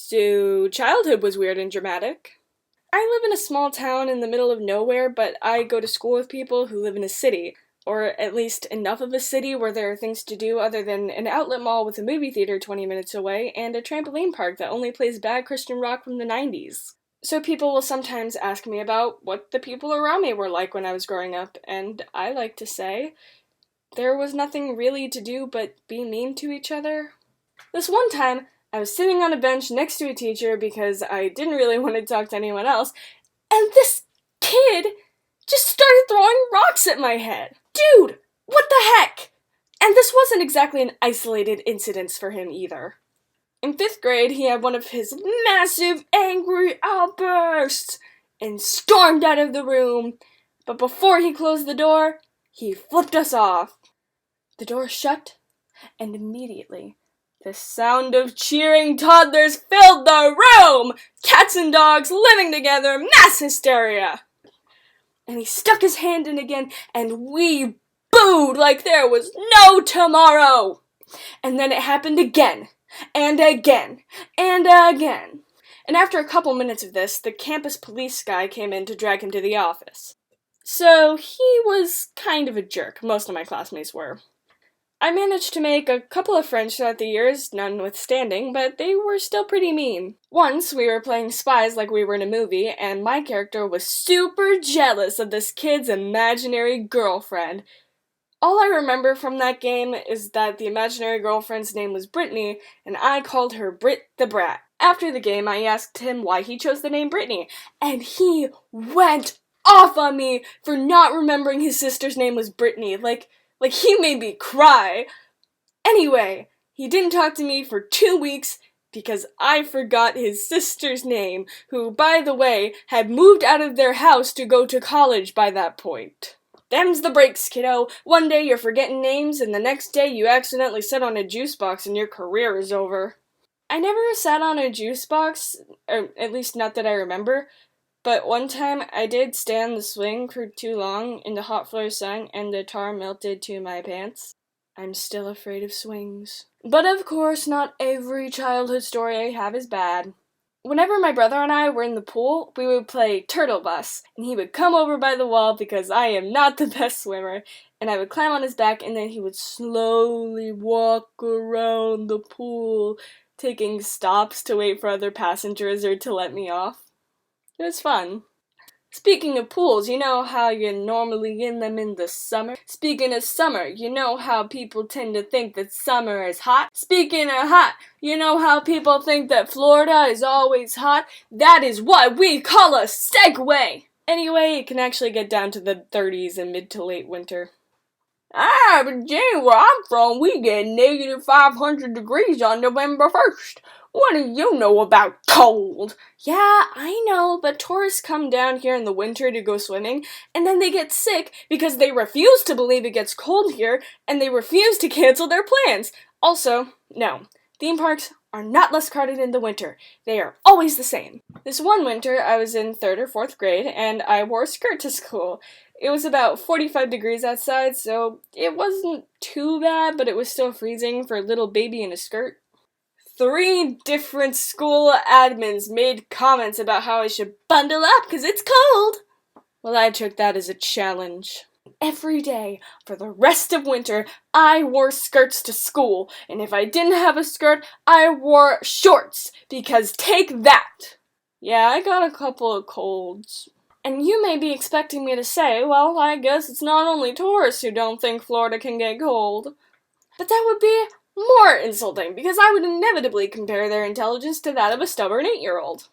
So, childhood was weird and dramatic. I live in a small town in the middle of nowhere, but I go to school with people who live in a city, or at least enough of a city where there are things to do other than an outlet mall with a movie theater 20 minutes away and a trampoline park that only plays bad Christian rock from the 90s. So people will sometimes ask me about what the people around me were like when I was growing up, and I like to say, there was nothing really to do but be mean to each other. This one time, I was sitting on a bench next to a teacher because I didn't really want to talk to anyone else, and this kid just started throwing rocks at my head. Dude, what the heck? And this wasn't exactly an isolated incident for him either. In 5th grade, he had one of his massive angry outbursts and stormed out of the room, but before he closed the door, he flipped us off. The door shut, and immediately, the sound of cheering toddlers filled the room! Cats and dogs living together, mass hysteria! And he stuck his hand in again, and we booed like there was no tomorrow! And then it happened again, and again, and again. And after a couple minutes of this, the campus police guy came in to drag him to the office. So he was kind of a jerk, most of my classmates were. I managed to make a couple of friends throughout the years, notwithstanding, but they were still pretty mean. Once, we were playing spies like we were in a movie, and my character was super jealous of this kid's imaginary girlfriend. All I remember from that game is that the imaginary girlfriend's name was Brittany, and I called her Brit the Brat. After the game, I asked him why he chose the name Brittany, and he went off on me for not remembering his sister's name was Brittany. Like he made me cry. Anyway, he didn't talk to me for 2 weeks because I forgot his sister's name, who, by the way, had moved out of their house to go to college by that point. Them's the breaks, kiddo. One day you're forgetting names, and the next day you accidentally sit on a juice box and your career is over. I never sat on a juice box, or at least not that I remember, but one time I did stay on the swing for too long in the hot Florida sun and the tar melted to my pants. I'm still afraid of swings. But of course, not every childhood story I have is bad. Whenever my brother and I were in the pool, we would play Turtle Bus, and he would come over by the wall because I am not the best swimmer, and I would climb on his back, and then he would slowly walk around the pool, taking stops to wait for other passengers or to let me off. It was fun. Speaking of pools, you know how you're normally in them in the summer? Speaking of summer, you know how people tend to think that summer is hot? Speaking of hot, you know how people think that Florida is always hot? That is what we call a segue! Anyway, it can actually get down to the 30s in mid to late winter. But Jane, where I'm from, we get negative 500 degrees on November 1st. What do you know about cold? Yeah, I know, but tourists come down here in the winter to go swimming, and then they get sick because they refuse to believe it gets cold here, and they refuse to cancel their plans. Also, no, theme parks are not less crowded in the winter. They are always the same. This one winter, I was in 3rd or 4th grade, and I wore a skirt to school. It was about 45 degrees outside, so it wasn't too bad, but it was still freezing for a little baby in a skirt. 3 different school admins made comments about how I should bundle up because it's cold. Well, I took that as a challenge. Every day, for the rest of winter, I wore skirts to school, and if I didn't have a skirt, I wore shorts, because take that! Yeah, I got a couple of colds. And you may be expecting me to say, well, I guess it's not only tourists who don't think Florida can get cold. But that would be more insulting, because I would inevitably compare their intelligence to that of a stubborn 8-year-old.